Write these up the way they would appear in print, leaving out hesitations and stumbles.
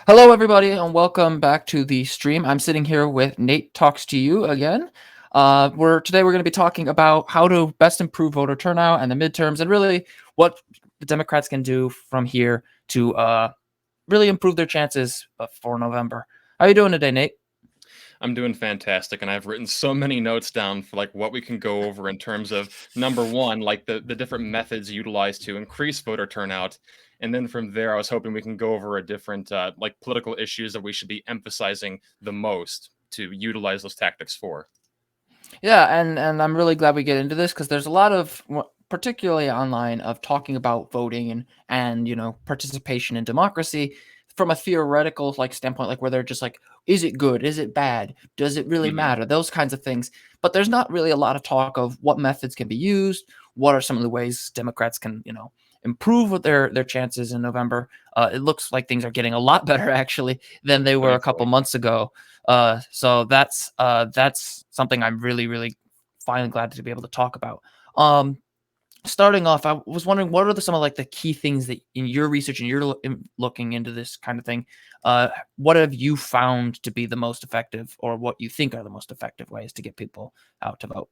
Hello, everybody, and welcome back to the stream. I'm sitting here with Nate Talks to You again. We're going to be talking about how to best improve voter turnout and the midterms, and really what the Democrats can do from here to really improve their chances for November. How are you doing today, Nate? I'm doing fantastic, and I've written so many notes down for like what we can go over in terms of number one, like the different methods utilized to increase voter turnout, and then from there, I was hoping we can go over a different like political issues that we should be emphasizing the most to utilize those tactics for. Yeah, and I'm really glad we get into this because there's a lot of, particularly online, of talking about voting and participation in democracy from a theoretical standpoint, like where they're just like, is it good? Is it bad? Does it really hmm matter? Those kinds of things. But there's not really a lot of talk of what methods can be used. What are some of the ways Democrats can improve with their chances in November? It looks like things are getting a lot better actually than they were a couple Thankfully. months ago. So that's something I'm really finally glad to be able to talk about. Um, Starting off, I was wondering what are some of the key things that in your research and you're looking into this kind of thing. What have you found to be the most effective, or what you think are the most effective ways to get people out to vote?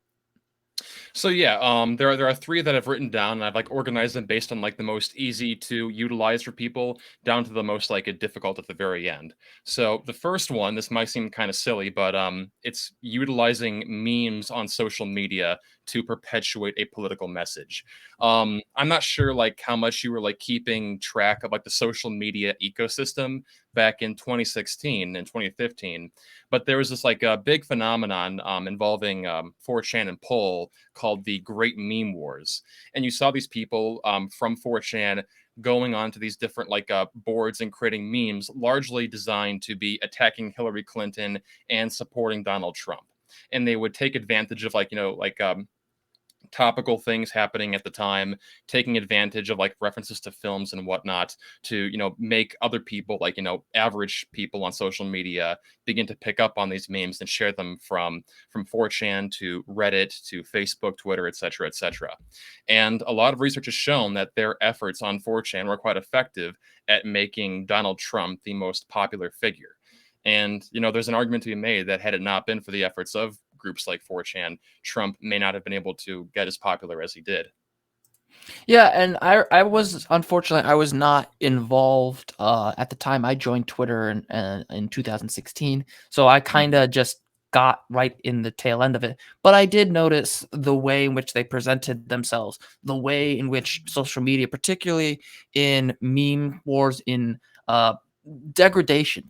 So yeah, there are three that I've written down, and I've like organized them based on like the most easy to utilize for people down to the most like difficult at the very end. So the first one, this might seem kind of silly, but it's utilizing memes on social media to perpetuate a political message. I'm not sure like how much you were like keeping track of like the social media ecosystem back in 2016 and 2015, but there was this like a big phenomenon involving 4chan and poll called the Great Meme Wars. And you saw these people from 4chan going on to these different like boards and creating memes largely designed to be attacking Hillary Clinton and supporting Donald Trump. And they would take advantage of topical things happening at the time, taking advantage of like references to films and whatnot to, make other people like, average people on social media begin to pick up on these memes and share them from 4chan to Reddit to Facebook, Twitter, etc., etc. And a lot of research has shown that their efforts on 4chan were quite effective at making Donald Trump the most popular figure. And, there's an argument to be made that had it not been for the efforts of groups like 4chan, Trump may not have been able to get as popular as he did. Yeah, and I was unfortunately I was not involved at the time. I joined Twitter in 2016, so I kind Mhm. of just got right in the tail end of it. But I did notice the way in which they presented themselves, the way in which social media, particularly in meme wars, in uh, degradation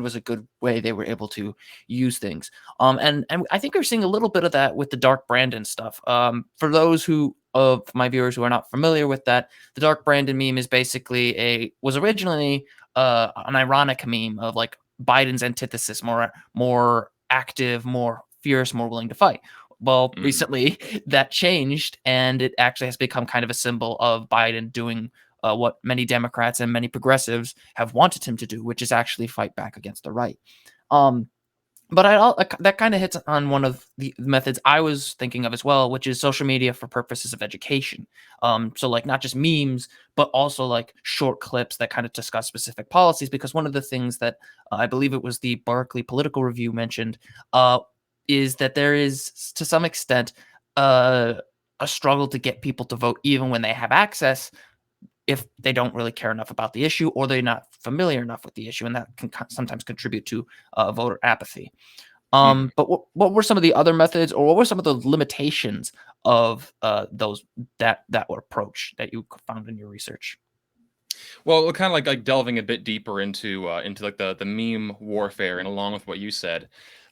was a good way they were able to use things. And I think we're seeing a little bit of that with the Dark Brandon stuff. For those who of my viewers who are not familiar with that, the Dark Brandon meme is basically a was originally an ironic meme of like Biden's antithesis, more active, more fierce, more willing to fight. Well, Mhm. recently that changed, and it actually has become kind of a symbol of Biden doing what many Democrats and many progressives have wanted him to do, which is actually fight back against the right. Um, but that kind of hits on one of the methods I was thinking of as well, which is social media for purposes of education. So like not just memes, but also like short clips that kind of discuss specific policies. Because one of the things that I believe it was the Berkeley Political Review mentioned is that there is to some extent uh, a struggle to get people to vote even when they have access if they don't really care enough about the issue or they're not familiar enough with the issue, and that can sometimes contribute to voter apathy. Mhm. But what were some of the other methods, or what were some of the limitations of those that approach that you found in your research? Well, kind of like delving a bit deeper into like the meme warfare, and along with what you said,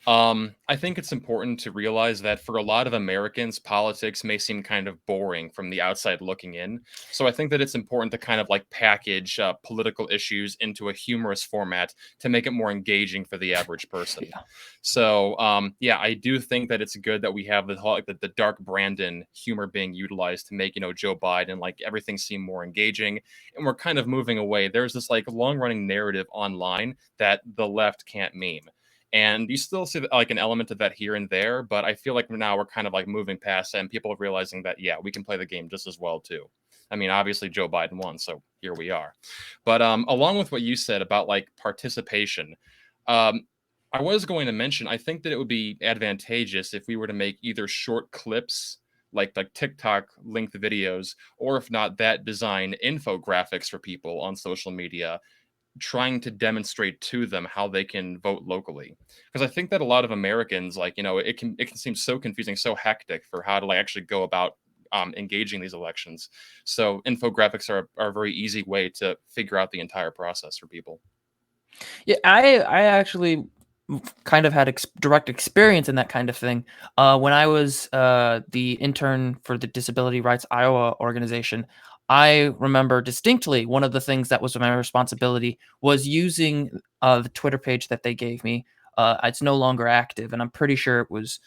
I think it's important to realize that for a lot of Americans, politics may seem kind of boring from the outside looking in. So I think that it's important to kind of like package political issues into a humorous format to make it more engaging for the average person. Yeah. So yeah, I do think that it's good that we have the whole like the dark Brandon humor being utilized to make Joe Biden like everything seem more engaging, and we're kind of moving away. There's this like long running narrative online that the left can't meme. And you still see like an element of that here and there, but I feel like now we're kind of like moving past that and people are realizing that, yeah, we can play the game just as well too. I mean, obviously Joe Biden won, so here we are. But along with what you said about like participation, um, I was going to mention I think that it would be advantageous if we were to make either short clips like TikTok length videos, or if not that, design infographics for people on social media trying to demonstrate to them how they can vote locally, because I think that a lot of Americans, like, it can seem so confusing, so hectic for how to like actually go about engaging these elections. So infographics are a very easy way to figure out the entire process for people. Yeah, I actually kind of had direct experience in that kind of thing. When I was the intern for the Disability Rights Iowa organization, I remember distinctly one of the things that was my responsibility was using the Twitter page that they gave me. It's no longer active, and I'm pretty sure it was.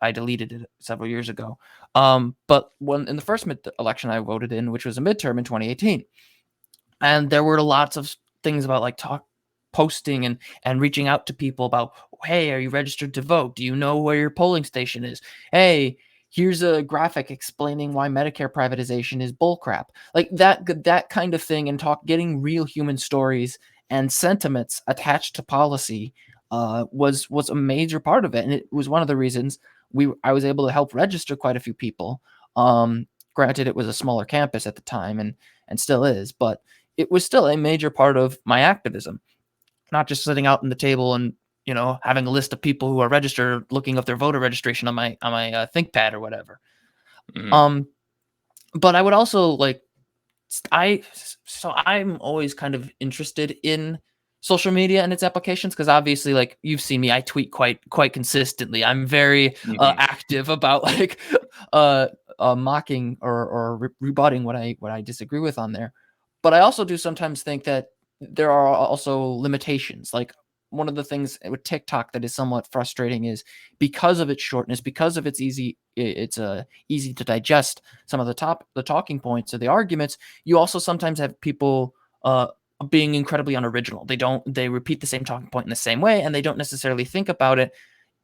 I deleted it several years ago. But when in the first election I voted in, which was a midterm in 2018, and there were lots of things about like posting and reaching out to people about, hey, are you registered to vote? Do you know where your polling station is? Hey, here's a graphic explaining why Medicare privatization is bullcrap. Like that kind of thing, and getting real human stories and sentiments attached to policy was a major part of it, and it was one of the reasons I was able to help register quite a few people. Granted, it was a smaller campus at the time, and still is, but it was still a major part of my activism, not just sitting out on the table and having a list of people who are registered, looking up their voter registration on my ThinkPad or whatever. Hmm. Um, but I would also like I so I'm always kind of interested in social media and its applications, because obviously, like, you've seen me, I tweet quite consistently. I'm very Hmm. active about like uh, mocking or rebutting what I disagree with on there. But I also do sometimes think that there are also limitations. Like, one of the things with TikTok that is somewhat frustrating is because of its shortness, because of its easy to digest some of the talking points or the arguments. You also sometimes have people being incredibly unoriginal. They repeat the same talking point in the same way, and they don't necessarily think about it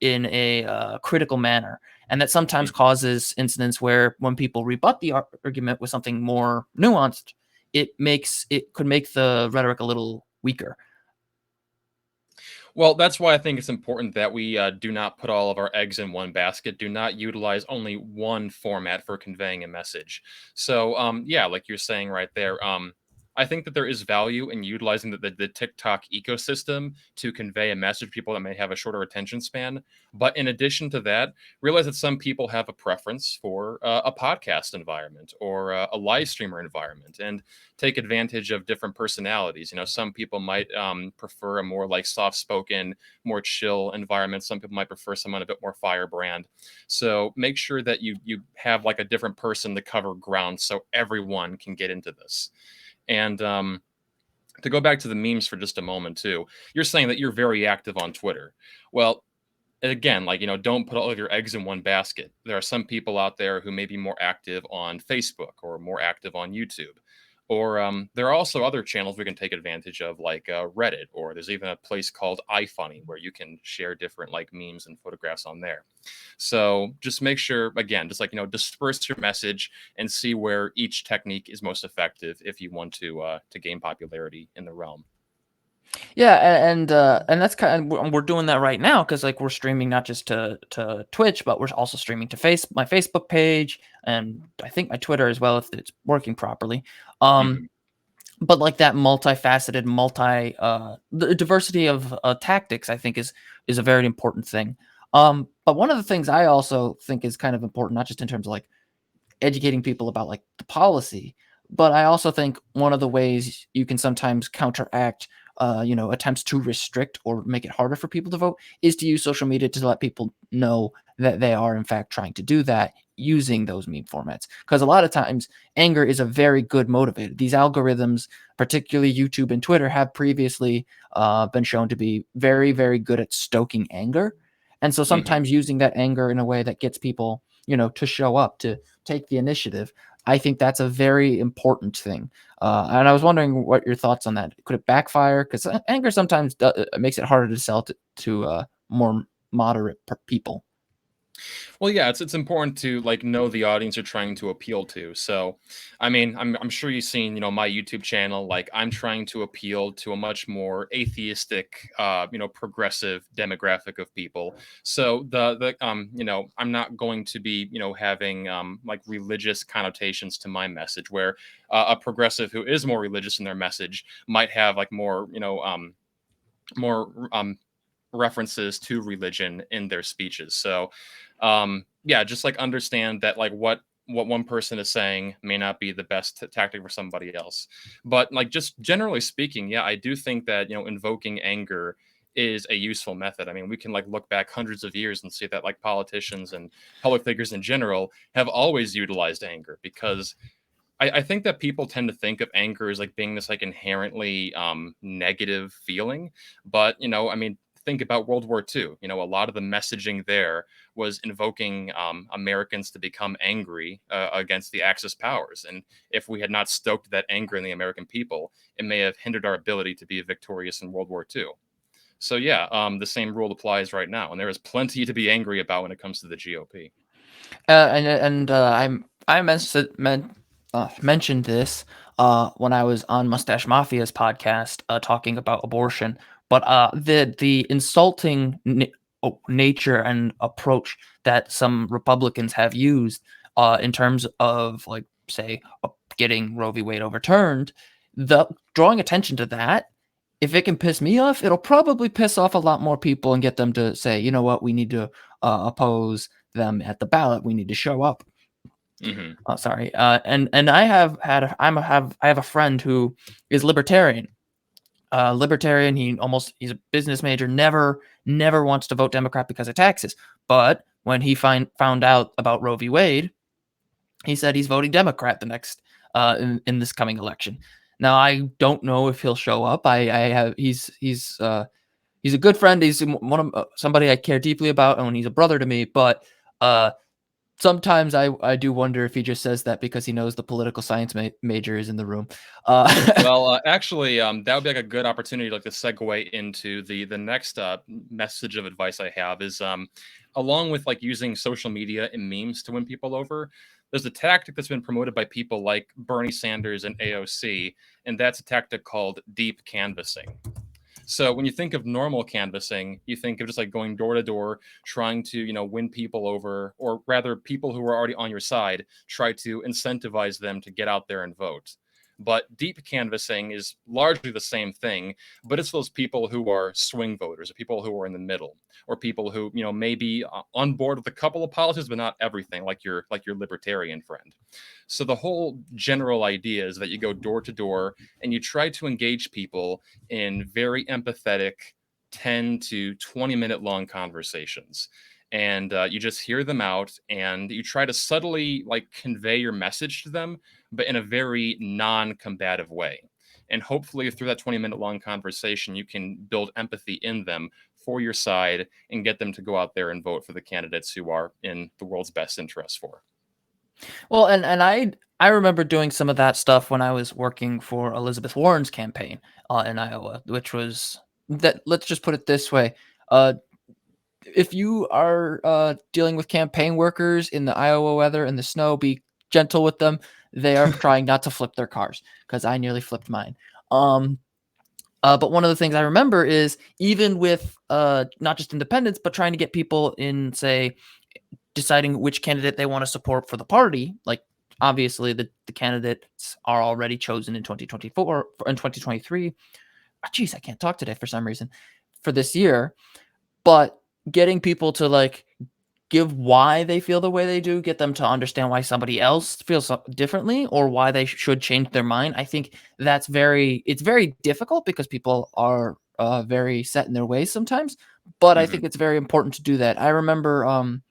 in a critical manner. And that sometimes causes incidents where when people rebut the argument with something more nuanced, it could make the rhetoric a little weaker. Well, that's why I think it's important that we do not put all of our eggs in one basket. Do not utilize only one format for conveying a message. So, yeah, like you're saying right there, I think that there is value in utilizing the TikTok ecosystem to convey a message to people that may have a shorter attention span. But in addition to that, realize that some people have a preference for a podcast environment or a live streamer environment, and take advantage of different personalities. Some people might prefer a more like soft spoken, more chill environment. Some people might prefer someone a bit more firebrand. So make sure that you have like a different person to cover ground so everyone can get into this. And to go back to the memes for just a moment too, you're saying that you're very active on Twitter. Well, again, like, don't put all of your eggs in one basket. There are some people out there who may be more active on Facebook or more active on YouTube. Or there are also other channels we can take advantage of, like Reddit, or there's even a place called iFunny where you can share different like memes and photographs on there. So just make sure, again, just like, disperse your message and see where each technique is most effective if you want to gain popularity in the realm. Yeah, and that's we're doing that right now, because like we're streaming not just to Twitch, but we're also streaming to my Facebook page, and I think my Twitter as well, if it's working properly. Um, Mhm. but like that multifaceted, the diversity of tactics, I think is a very important thing. But one of the things I also think is kind of important, not just in terms of like educating people about like the policy, but I also think one of the ways you can sometimes counteract attempts to restrict or make it harder for people to vote is to use social media to let people know that they are in fact trying to do that using those meme formats, because a lot of times anger is a very good motivator. These algorithms, particularly YouTube and Twitter, have previously been shown to be very, very good at stoking anger. And so Mhm. sometimes using that anger in a way that gets people to show up, to take the initiative, I think that's a very important thing. And I was wondering what your thoughts on that. Could it backfire? Because anger sometimes makes it harder to sell to more moderate people. Well, yeah, it's important to like know the audience you're trying to appeal to. So, I mean, I'm sure you've seen, my YouTube channel. Like, I'm trying to appeal to a much more atheistic, progressive demographic of people. So I'm not going to be, having like religious connotations to my message, where a progressive who is more religious in their message might have like more references to religion in their speeches. So, yeah, just like understand that like what one person is saying may not be the best tactic for somebody else. But like just generally speaking, yeah, I do think that invoking anger is a useful method. I mean, we can like look back hundreds of years and see that like politicians and public figures in general have always utilized anger because I think that people tend to think of anger as like being this like inherently negative feeling, but I mean, think about World War II. A lot of the messaging there was invoking Americans to become angry against the Axis powers, and if we had not stoked that anger in the American people, it may have hindered our ability to be victorious in World War II. So yeah, the same rule applies right now, and there is plenty to be angry about when it comes to the GOP. Mentioned this when I was on Mustache Mafia's podcast talking about abortion, but the insulting nature and approach that some Republicans have used in terms of like say getting Roe v. Wade overturned, the drawing attention to that. If it can piss me off, it'll probably piss off a lot more people and get them to say, you know what, we need to oppose them at the ballot. We need to show up. Hmm. Oh, sorry. And I have a friend who is libertarian. Libertarian. He's a business major. Never wants to vote Democrat because of taxes. But when he found out about Roe v. Wade, he said he's voting Democrat the next in this coming election. Now I don't know if he'll show up. I have he's a good friend. He's one of somebody I care deeply about, and he's a brother to me. But uh, sometimes I do wonder if he just says that because he knows the political science major is in the room. Uh, Well, actually, that would be like a good opportunity, like to segue into the next message of advice I have is, along with like using social media and memes to win people over. There's a tactic that's been promoted by people like Bernie Sanders and AOC, and that's a tactic called deep canvassing. So when you think of normal canvassing, you think of just like going door to door, trying to, win people over, or rather people who are already on your side, try to incentivize them to get out there and vote. But deep canvassing is largely the same thing, but it's those people who are swing voters, or people who are in the middle, or people who, may be on board with a couple of policies, but not everything, like your libertarian friend. So the whole general idea is that you go door to door and you try to engage people in very empathetic 10 to 20-minute long conversations, and you just hear them out and you try to subtly like convey your message to them, but in a very non-combative way. And hopefully through that 20-minute long conversation you can build empathy in them for your side and get them to go out there and vote for the candidates who are in the world's best interest for. well, and I remember doing some of that stuff when I was working for Elizabeth Warren's campaign in Iowa, which was that. Let's just put it this way: uh, if you are dealing with campaign workers in the Iowa weather and the snow, be gentle with them. They are trying not to flip their cars because I nearly flipped mine. Um, but one of the things I remember is even with not just independents, but trying to get people in, say, deciding which candidate they want to support for the party. Like obviously the candidates are already chosen in 2024 in 2023. Oh, geez, I can't talk today for some reason for this year. But getting people to like give why they feel the way they do, get them to understand why somebody else feels differently or why they should change their mind. I think it's very difficult because people are very set in their ways sometimes, but I think Hmm. it's very important to do that. I remember on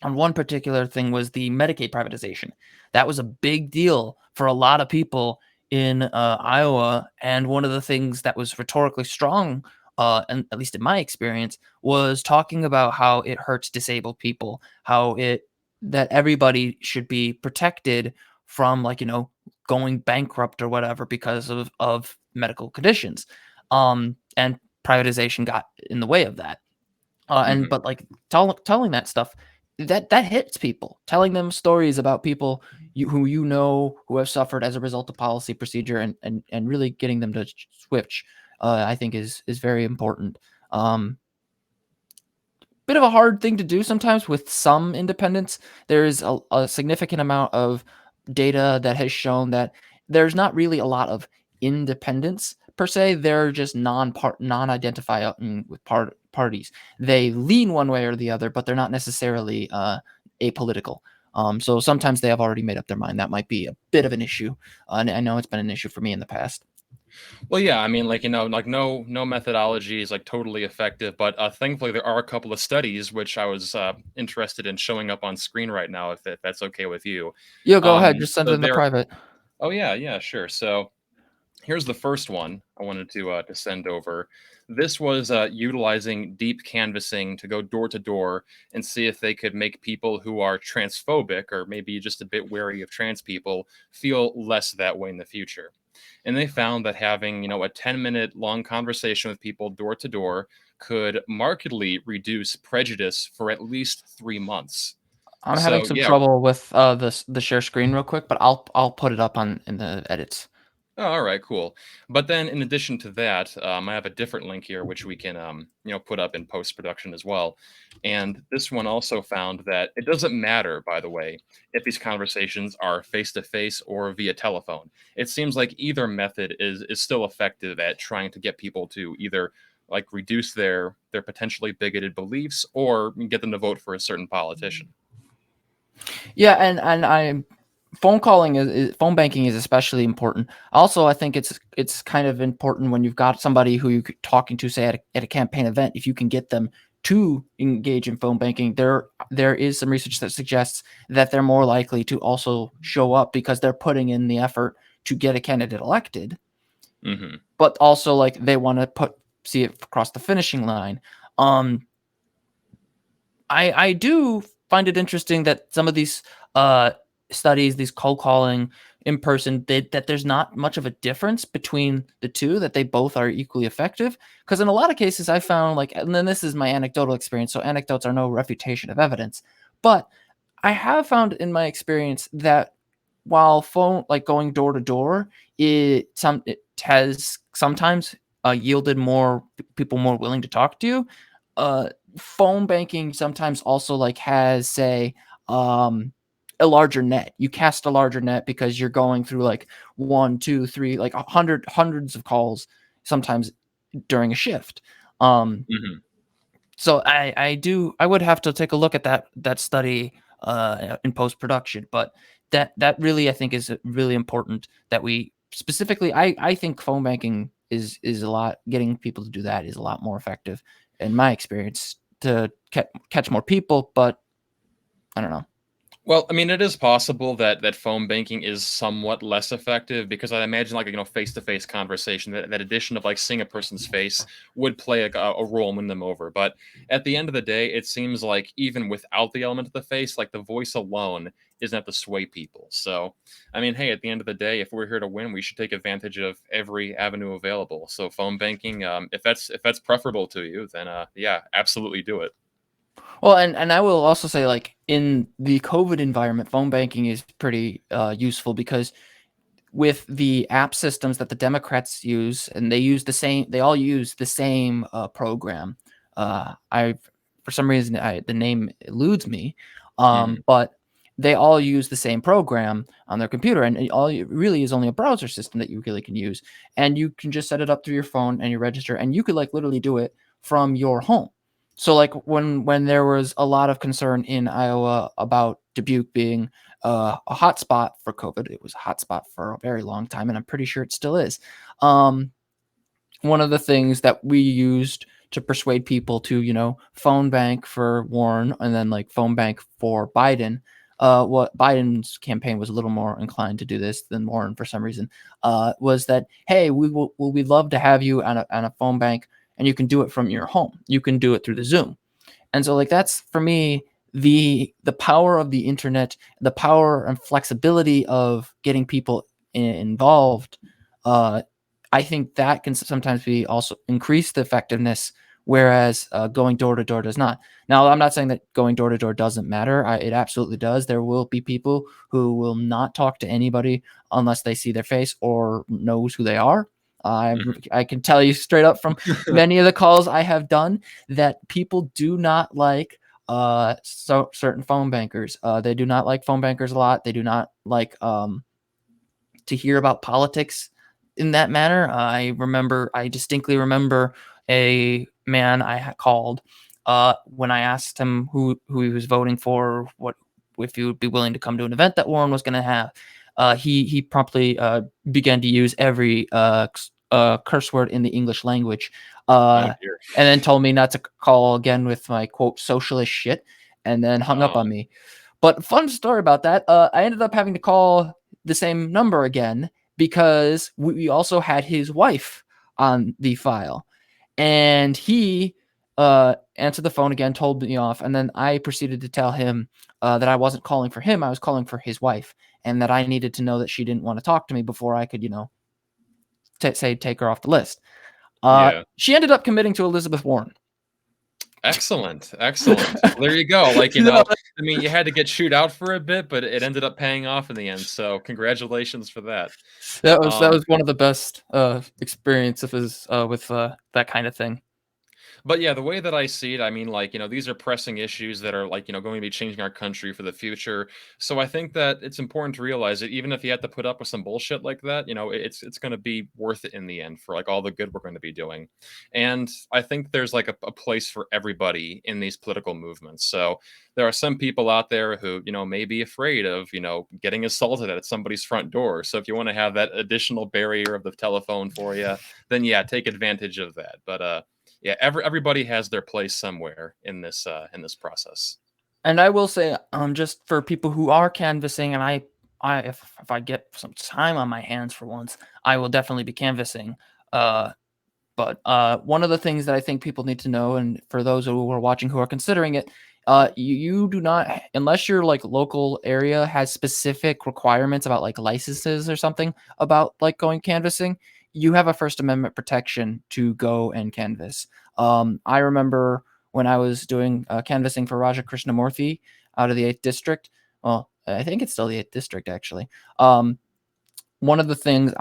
one particular thing was the Medicaid privatization. That was a big deal for a lot of people in Iowa, and one of the things that was rhetorically strong, and at least in my experience, was talking about how it hurts disabled people, how it that everybody should be protected from like going bankrupt or whatever because of medical conditions, and privatization got in the way of that, and Hmm. but like telling that stuff that hits people. Telling them stories about people who who have suffered as a result of policy procedure, and really getting them to switch, I think is very important. Um, Bit of a hard thing to do sometimes with some independents. There's a significant amount of data that has shown that there's not really a lot of independence per se. They're just non-identifying with parties. They lean one way or the other, but they're not necessarily apolitical. So sometimes they have already made up their mind. That might be a bit of an issue. And I know it's been an issue for me in the past. Well, yeah, I mean, like, like no methodology is like totally effective, but thankfully there are a couple of studies which I was interested in showing up on screen right now, if that's okay with you. Yo, go ahead. Just send it So in the there. private. Oh yeah, yeah, sure. So here's the first one I wanted to send over. This was utilizing deep canvassing to go door to door and see if they could make people who are transphobic or maybe just a bit wary of trans people feel less that way in the future. And they found that having, a 10-minute long conversation with people door to door could markedly reduce prejudice for at least 3 months. I'm having So some yeah. trouble with the share screen real quick, but I'll put it up on in the edits. Oh, all right, cool. But then, in addition to that, I have a different link here, which we can, put up in post production as well. And this one also found that it doesn't matter, by the way, if these conversations are face to face or via telephone. It seems like either method is still effective at trying to get people to either like reduce their potentially bigoted beliefs or get them to vote for a certain politician. Yeah, and I phone calling phone banking is especially important. Also, I think it's kind of important when you've got somebody who you're talking to, say at a campaign event, if you can get them to engage in phone banking. There is some research that suggests that they're more likely to also show up because they're putting in the effort to get a candidate elected, Hmm. but also like they want to see it across the finishing line. Um, I do find it interesting that some of these uh studies, these cold calling in person, that there's not much of a difference between the two, that they both are equally effective. Because in a lot of cases, I found like, and then this is my anecdotal experience, so anecdotes are no refutation of evidence, but I have found in my experience that while phone like going door to door, it has sometimes yielded more people more willing to talk to you. Uh, Phone banking sometimes also like has, say, um a larger net. You cast a larger net because you're going through like one, two, three, like hundreds of calls sometimes during a shift. Um, Hmm. so I would have to take a look at that study in post production, but that really I think is really important that we specifically. I think phone banking is a lot, getting people to do that is a lot more effective in my experience to catch more people, but I don't know. Well, I mean, it is possible that phone banking is somewhat less effective because I imagine like face to face conversation, that addition of like seeing a person's face would play a role in winning them over. But at the end of the day, it seems like even without the element of the face, like the voice alone isn't enough to sway people. So, I mean, hey, at the end of the day, if we're here to win, we should take advantage of every avenue available. So, phone banking, if that's preferable to you, then yeah, absolutely do it. Well, and I will also say, like, in the COVID environment, phone banking is pretty useful because with the app systems that the Democrats use, and they all use the same program. I For some reason the name eludes me, Hmm. but they all use the same program on their computer, and it really is only a browser system that you really can use, and you can just set it up through your phone and you register, and you could like literally do it from your home. So like when there was a lot of concern in Iowa about Dubuque being a hotspot for COVID. It was a hotspot for a very long time, and I'm pretty sure it still is. Um, One of the things that we used to persuade people to, phone bank for Warren and then like phone bank for Biden. What Biden's campaign was a little more inclined to do this than Warren for some reason. Was that, hey, we'd love to have you on a phone bank, and you can do it from your home. You can do it through the Zoom. And so like that's for me the power of the internet, the power and flexibility of getting people involved. Uh, I think that can sometimes be also increase the effectiveness whereas going door to door does not. Now, I'm not saying that going door to door doesn't matter. It absolutely does. There will be people who will not talk to anybody unless they see their face or knows who they are. Mhm. I can tell you straight up from many of the calls I have done that people do not like certain phone bankers. They do not like phone bankers a lot. They do not like to hear about politics in that manner. I distinctly remember a man I called when I asked him who he was voting for, what if he would be willing to come to an event that Warren was going to have. He promptly began to use every curse word in the English language, Oh uh, dear. and then told me not to call again with my quote socialist shit, and then hung up Oh, on me. But fun story about that. I ended up having to call the same number again because we also had his wife on the file, and he answered the phone again, told me off, and then I proceeded to tell him that I wasn't calling for him, I was calling for his wife, and that I needed to know that she didn't want to talk to me before I could, say take her off the list. yeah. She ended up committing to Elizabeth Warren. Excellent, excellent. Well, there you go. Like, Yeah, I mean, you had to get chewed out for a bit, but it ended up paying off in the end. So congratulations for that. that Um, was one of the best experiences with that kind of thing. But yeah, the way that I see it, I mean, like, these are pressing issues that are like, going to be changing our country for the future. So I think that it's important to realize that even if you have to put up with some bullshit like that, it's going to be worth it in the end for like all the good we're going to be doing. And I think there's like a place for everybody in these political movements. So there are some people out there who, may be afraid of, getting assaulted at somebody's front door. So if you want to have that additional barrier of the telephone for you, then yeah, take advantage of that. But yeah, everybody has their place somewhere in this process. And I will say, just for people who are canvassing, and if I get some time on my hands for once, I will definitely be canvassing. Uh, but one of the things that I think people need to know, and for those who are watching who are considering it, you do not, unless your like local area has specific requirements about like licenses or something about like going canvassing, you have a First Amendment protection to go and canvass. I remember when I was doing canvassing for Raja Krishnamurthy out of the 8th district. Well, I think it's still the 8th district actually. One of the things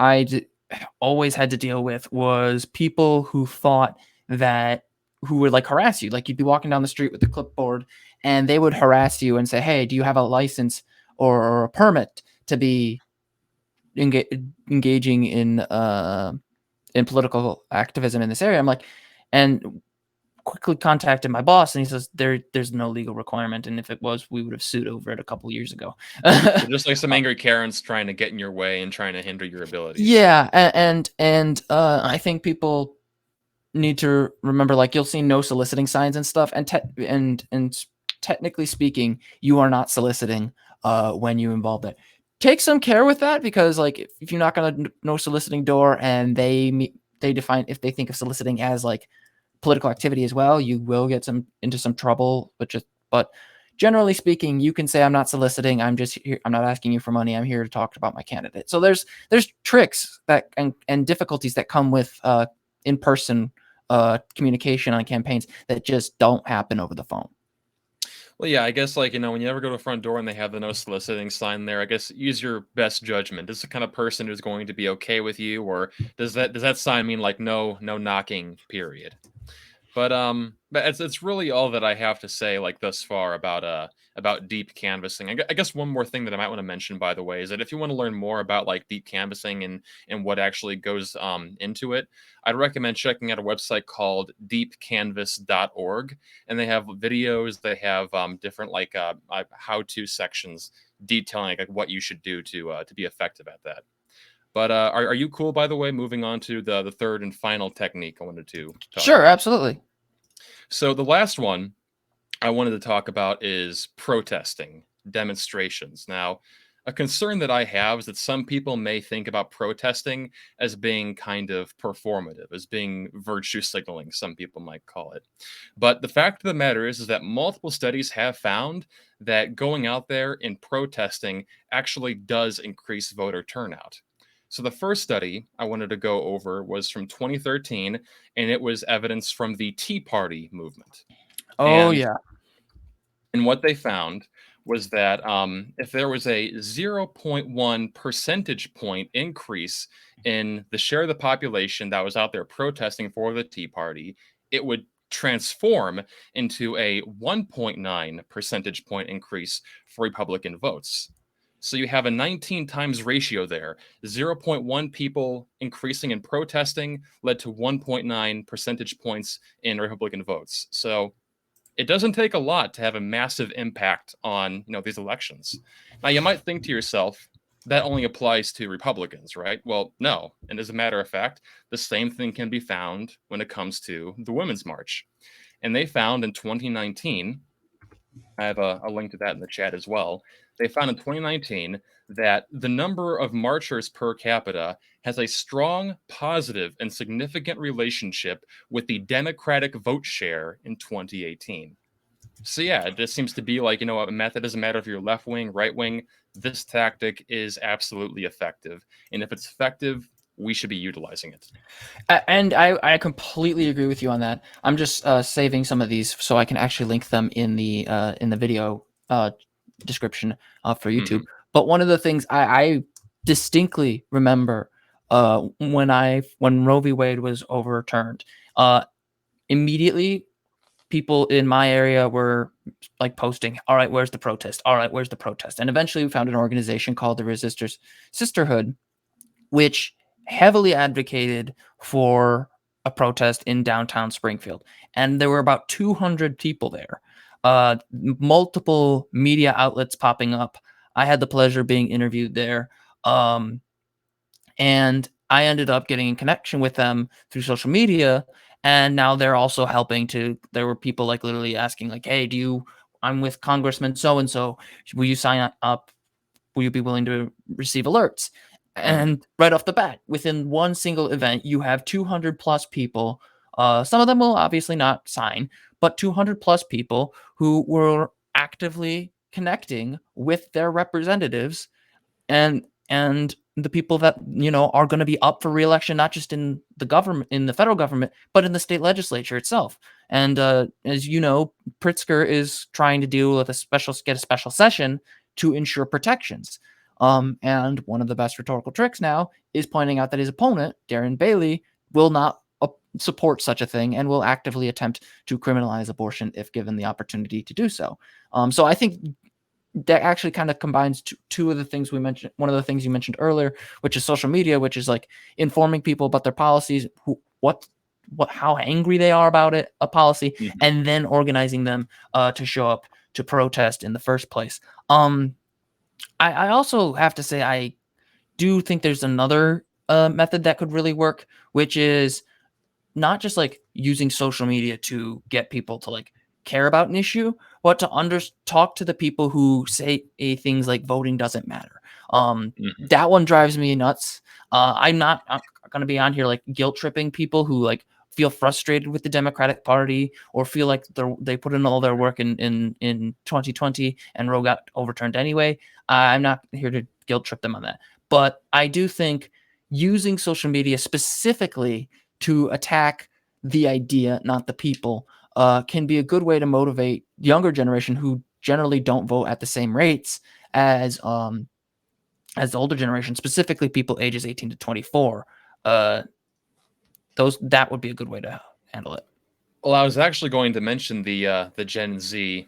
always had to deal with was people who thought that who would like harass you. Like you'd be walking down the street with a clipboard and they would harass you and say, "Hey, do you have a license or a permit to be engaging in political activism in this area?" I'm like, and quickly contacted my boss, and he says there's no legal requirement, and if it was, we would have sued over it a couple years ago. So just like some angry Karens trying to get in your way and trying to hinder your abilities. Yeah, and I think people need to remember, like, you'll see no soliciting signs and stuff, and technically speaking, you are not soliciting when you involve that. Take some care with that, because like if you knock on a no soliciting door and they define, if they think of soliciting as like political activity as well, you will get into some trouble. But generally speaking, you can say, I'm not soliciting. I'm just here. I'm not asking you for money. I'm here to talk about my candidate. So there's tricks that and difficulties that come with in person communication on campaigns that just don't happen over the phone. Well, yeah, I guess like when you ever go to a front door and they have the no soliciting sign there, I guess use your best judgment. Is the kind of person who's going to be okay with you, or does that sign mean like no knocking? Period. But it's really all that I have to say like thus far about deep canvassing. I guess one more thing that I might want to mention, by the way, is that if you want to learn more about like deep canvassing and what actually goes into it, I'd recommend checking out a website called deepcanvas.org, and they have videos. They have different like how-to sections detailing like what you should do to be effective at that. But are you cool, by the way, moving on to the third and final technique I wanted to talk Sure, about? absolutely. So the last one I wanted to talk about is protesting, demonstrations. Now, a concern that I have is that some people may think about protesting as being kind of performative, as being virtue signaling, some people might call it. But the fact of the matter is that multiple studies have found that going out there and protesting actually does increase voter turnout. So the first study I wanted to go over was from 2013, and it was evidence from the Tea Party movement. Oh And yeah. what they found was that if there was a zero point 0.1 percentage point increase in the share of the population that was out there protesting for the Tea Party, it would transform into a 1.9 percentage point increase for Republican votes. So you have a 19 times ratio there. Zero point 0.1 people increasing in protesting led to 1.9 percentage points in Republican votes. So it doesn't take a lot to have a massive impact on these elections. Now you might think to yourself that only applies to Republicans, right? Well, no. And as a matter of fact, the same thing can be found when it comes to the Women's March. And they found in 2019, I have a link to that in the chat as well. They found in 2019 that the number of marchers per capita has a strong, positive, and significant relationship with the Democratic vote share in 2018. So yeah, it just seems to be like, a method doesn't matter if you're left wing, right wing. This tactic is absolutely effective. And if it's effective, we should be utilizing it. And I completely agree with you on that. I'm just saving some of these so I can actually link them in the video description for YouTube. Hmm. But one of the things I distinctly remember when Roe v. Wade was overturned, immediately people in my area were like posting, "All right, where's the protest? All right, where's the protest?" And eventually, we found an organization called the Resistors Sisterhood, which heavily advocated for a protest in downtown Springfield. And there were about 200 people there, multiple media outlets popping up. I had the pleasure of being interviewed there. Um, and I ended up getting in connection with them through social media. And now they're also helping to, there were people like literally asking, like, hey, I'm with Congressman so and so. Will you sign up? Will you be willing to receive alerts? Hmm. And right off the bat, within one single event, you have 200 plus people. Some of them will obviously not sign, but 200 plus people who were actively connecting with their representatives and the people that are going to be up for reelection, not just in the government, in the federal government, but in the state legislature itself. And as you know, Pritzker is trying to deal with get a special session to ensure protections. And one of the best rhetorical tricks now is pointing out that his opponent, Darren Bailey, will not support such a thing and will actively attempt to criminalize abortion if given the opportunity to do so. So I think that actually kind of combines two of the things we mentioned. One of the things you mentioned earlier, which is social media, which is like informing people about their policies, how angry they are about a policy, Hmm. and then organizing them to show up to protest in the first place. I also have to say I do think there's another method that could really work, which is not just like using social media to get people to like care about an issue, but to talk to the people who say things like voting doesn't matter. Hmm. That one drives me nuts. I'm going to be on here like guilt tripping people who like feel frustrated with the Democratic Party or feel like they put in all their work in 2020 and Roe got overturned anyway. I'm not here to guilt trip them on that, but I do think using social media specifically to attack the idea, not the people, can be a good way to motivate younger generation who generally don't vote at the same rates as the older generation, specifically people ages 18 to 24. Uh, that would be a good way to handle it. Well, I was actually going to mention the Gen Z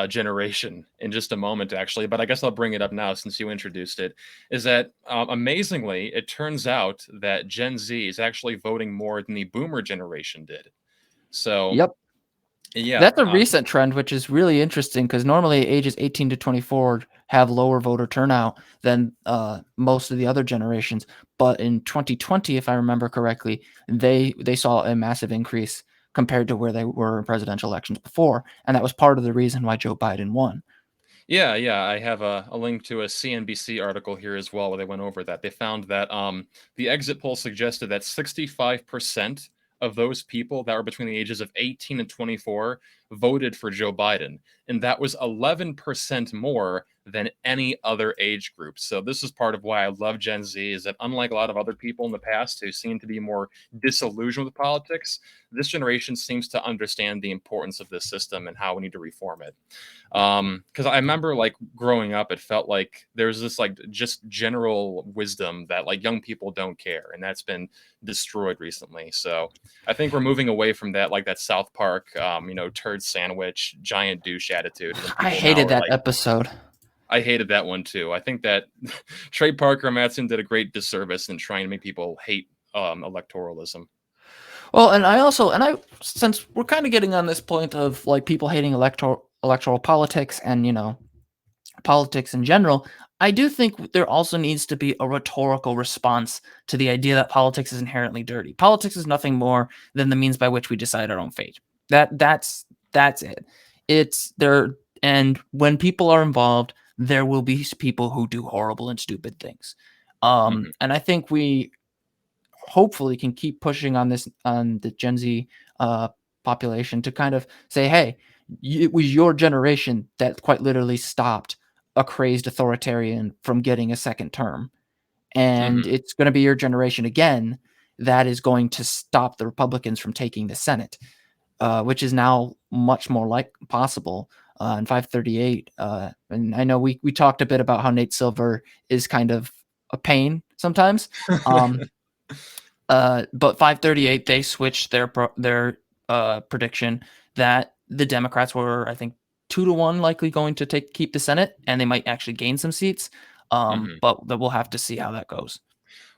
generation in just a moment, actually, but I guess I'll bring it up now since you introduced it. Is that amazingly, it turns out that Gen Z is actually voting more than the Boomer generation did. So Yep. yeah, That's a recent trend, which is really interesting because normally ages 18 to 24 have lower voter turnout than most of the other generations. But in 2020, if I remember correctly, they saw a massive increase compared to where they were in presidential elections before, and that was part of the reason why Joe Biden won. yeah. I have a link to a CNBC article here as well where they went over that. They found that the exit poll suggested that 65% of those people that were between the ages of 18 and 24 voted for Joe Biden, and that was 11% more than any other age group. So this is part of why I love Gen Z, is that unlike a lot of other people in the past who seem to be more disillusioned with politics, this generation seems to understand the importance of this system and how we need to reform it. Because I remember like growing up, it felt like there's this like just general wisdom that like young people don't care, and that's been destroyed recently. So I think we're moving away from that, like that South Park, turd sandwich, giant douche attitude when I people now hated are that like, episode. I hated that one too. I think that Trey Parker and Matson did a great disservice in trying to make people hate electoralism. Well, and I since we're kind of getting on this point of like people hating electoral politics and politics in general, I do think there also needs to be a rhetorical response to the idea that politics is inherently dirty. Politics is nothing more than the means by which we decide our own fate. That's it. It's there, and when people are involved, there will be people who do horrible and stupid things. Hmm. And I think we hopefully can keep pushing on this on the Gen Z uh, population to kind of say, hey, it was your generation that quite literally stopped a crazed authoritarian from getting a second term, and Hmm. it's going to be your generation again that is going to stop the Republicans from taking the Senate, which is now much more like possible. In 538, and I know we talked a bit about how Nate Silver is kind of a pain sometimes. Um, but 538, they switched their prediction that the Democrats were, I think, 2-1 likely going to keep the Senate, and they might actually gain some seats. Hmm. But we'll have to see how that goes.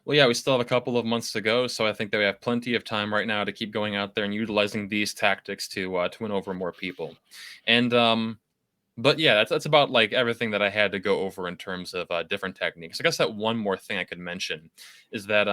Well, yeah, we still have a couple of months to go, so I think that we have plenty of time right now to keep going out there and utilizing these tactics to win over more people. And but yeah, that's about like everything that I had to go over in terms of different techniques. I guess that one more thing I could mention is that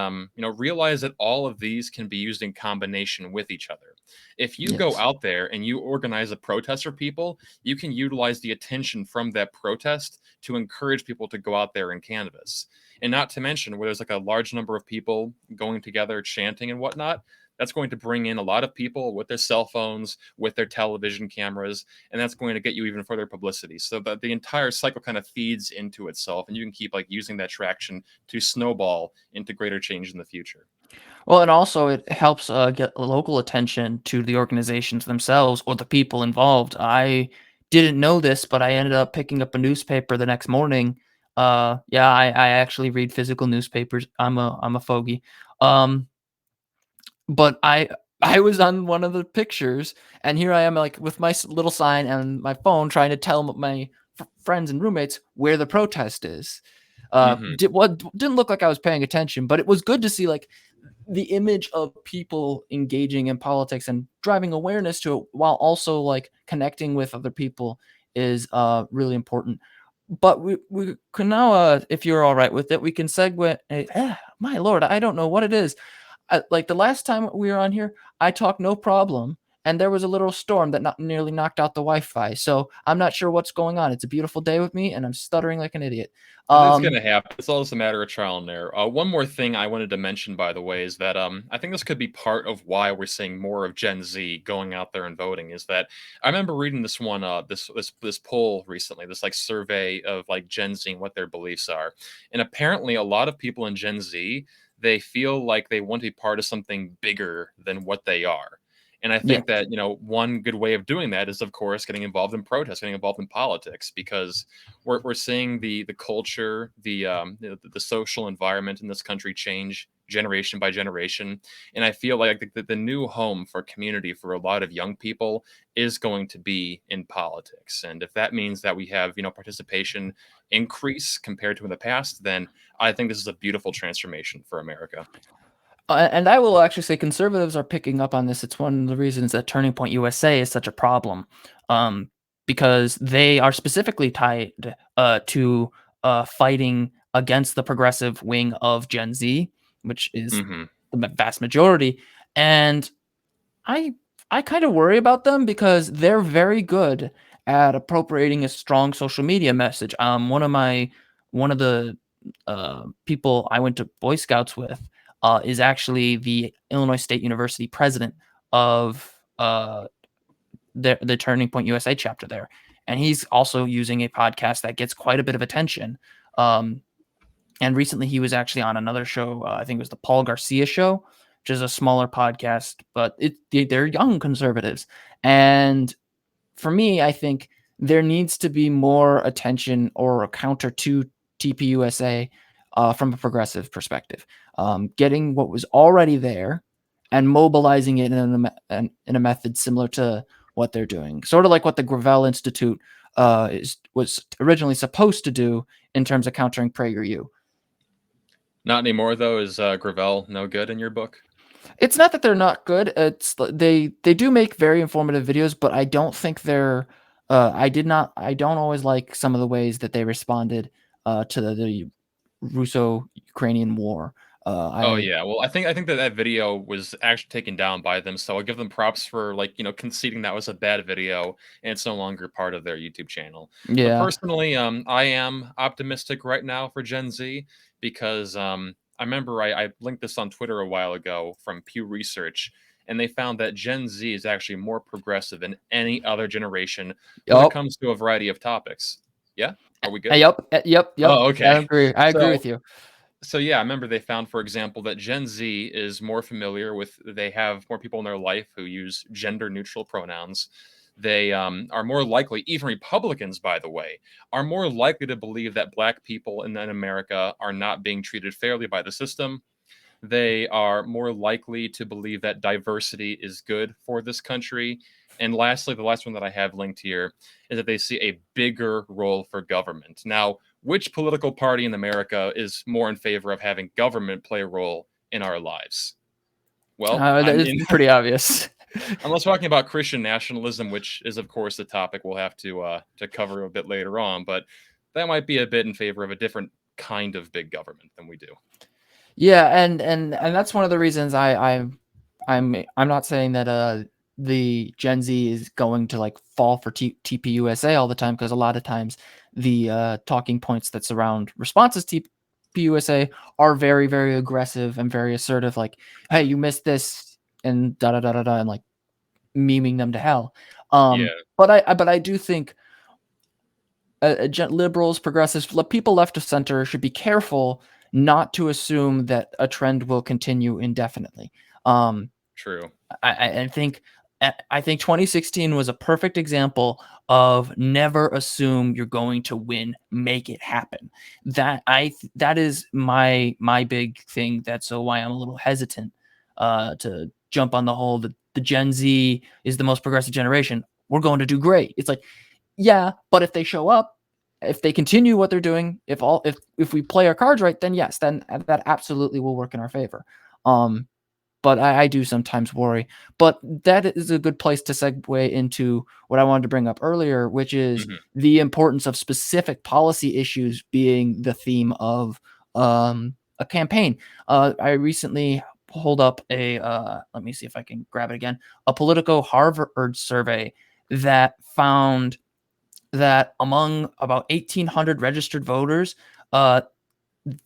realize that all of these can be used in combination with each other. If you go Yes. out there and you organize a protest for people, you can utilize the attention from that protest to encourage people to go out there and canvass. And not to mention where there's like a large number of people going together, chanting and whatnot, that's going to bring in a lot of people with their cell phones, with their television cameras, and that's going to get you even further publicity. So that the entire cycle kind of feeds into itself, and you can keep like using that traction to snowball into greater change in the future. Well, and also it helps get local attention to the organizations themselves or the people involved. I didn't know this, but I ended up picking up a newspaper the next morning. Yeah, I actually read physical newspapers. I'm a fogey. Um, but I was on one of the pictures, and here I am, like, with my little sign and my phone trying to tell my friends and roommates where the protest is. Hmm. What didn't look like I was paying attention, but it was good to see, like, the image of people engaging in politics and driving awareness to it while also like connecting with other people is really important. But we can now, if you're all right with it, we can segue. My lord, I don't know what it is. Like the last time we were on here, I talked no problem, and there was a little storm that not nearly knocked out the Wi-Fi. So I'm not sure what's going on. It's a beautiful day with me, and I'm stuttering like an idiot. It's gonna Um, happen. It's all just a matter of trial and error. One more thing I wanted to mention, by the way, is that I think this could be part of why we're seeing more of Gen Z going out there and voting. Is that I remember reading this one, this poll recently, this like survey of like Gen Z and what their beliefs are, and apparently a lot of people in Gen Z, they feel like they want to be part of something bigger than what they are. And I yeah. think that, one good way of doing that is, of course, getting involved in protests, getting involved in politics, because we're seeing the culture, the social environment in this country change generation by generation, and I feel like the new home for community for a lot of young people is going to be in politics. And if that means that we have participation increase compared to in the past, then I think this is a beautiful transformation for America. And I will actually say conservatives are picking up on this. It's one of the reasons that Turning Point USA is such a problem, um, because they are specifically tied to fighting against the progressive wing of Gen Z, which is Hmm. the vast majority. And I I kind of worry about them because they're very good at appropriating a strong social media message. One of the people I went to Boy Scouts with is actually the Illinois State University president of the Turning Point USA chapter there, and he's also using a podcast that gets quite a bit of attention. And recently he was actually on another show. I think it was the Paul Garcia show, which is a smaller podcast, but they're young conservatives. And for me, I think there needs to be more attention or a counter to TPUSA from a progressive perspective. Getting what was already there and mobilizing it in a method similar to what they're doing, sort of like what the Gravel Institute was originally supposed to do in terms of countering PragerU. Not anymore, though. Is Gravel no good in your book? It's not that they're not good. It's they do make very informative videos, but I don't think they're. I don't always like some of the ways that they responded to the Russo-Ukrainian war. Oh I yeah, well, I think that video was actually taken down by them, so I'll give them props for like conceding that was a bad video and it's no longer part of their YouTube channel. But Yeah. personally, I am optimistic right now for Gen Z because I remember I linked this on Twitter a while ago from Pew Research, and they found that Gen Z is actually more progressive than any other generation when it Yup. comes to a variety of topics. Yeah, are we good? Yup. Yep. Oh, I okay. agree. I agree So with you. so yeah, I remember they found, for example, that Gen Z is more familiar with. They have more people in their life who use gender neutral pronouns. They are more likely, even Republicans, by the way, are more likely to believe that Black people in America are not being treated fairly by the system. They are more likely to believe that diversity is good for this country. And lastly, the last one that I have linked here is that they see a bigger role for government. Now, which political party in America is more in favor of having government play a role in our lives? Well, I'm It's in. pretty obvious. Unless talking about Christian nationalism, which is of course the topic we'll have to cover a bit later on, but that might be a bit in favor of a different kind of big government than we do. Yeah, and that's one of the reasons I'm not saying that the Gen Z is going to like fall for TPUSA all the time, because a lot of times the talking points that surround responses to TPUSA are very, very aggressive and very assertive, like, hey, you missed this, and da da da da da, and like memeing them to hell. Yeah, But I do think liberals, progressives, people left of center should be careful not to assume that a trend will continue indefinitely. Um, true. I think 2016 was a perfect example of never assume you're going to win, make it happen. That is my big thing. That's so why I'm a little hesitant to jump on the whole that the Gen Z is the most progressive generation. We're going to do great. It's like, yeah, but if they show up, if they continue what they're doing, if we play our cards right, then yes, then that absolutely will work in our favor. But I do sometimes worry. But that is a good place to segue into what I wanted to bring up earlier, which is Mhm. the importance of specific policy issues being the theme of a campaign. I recently pulled up let me see if I can grab it again, a Politico Harvard survey that found that among about 1,800 registered voters, uh,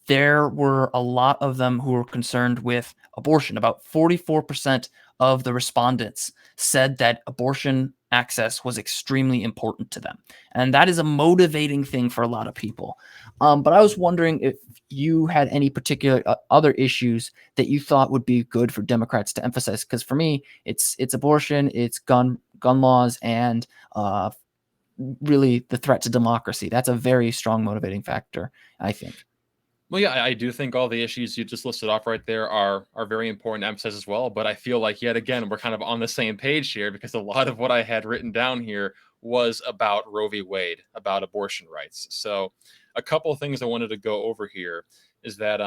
there were a lot of them who were concerned with abortion. About 44% of the respondents said that abortion access was extremely important to them. And that is a motivating thing for a lot of people. But I was wondering if you had any particular other issues that you thought would be good for Democrats to emphasize. Because for me, it's abortion, it's gun laws, and really the threat to democracy. That's a very strong motivating factor, I think. Well, yeah, I do think all the issues you just listed off right there are very important to emphasize as well. But I feel like yet again we're kind of on the same page here because a lot of what I had written down here was about Roe v. Wade, about abortion rights. So a couple of things I wanted to go over here is that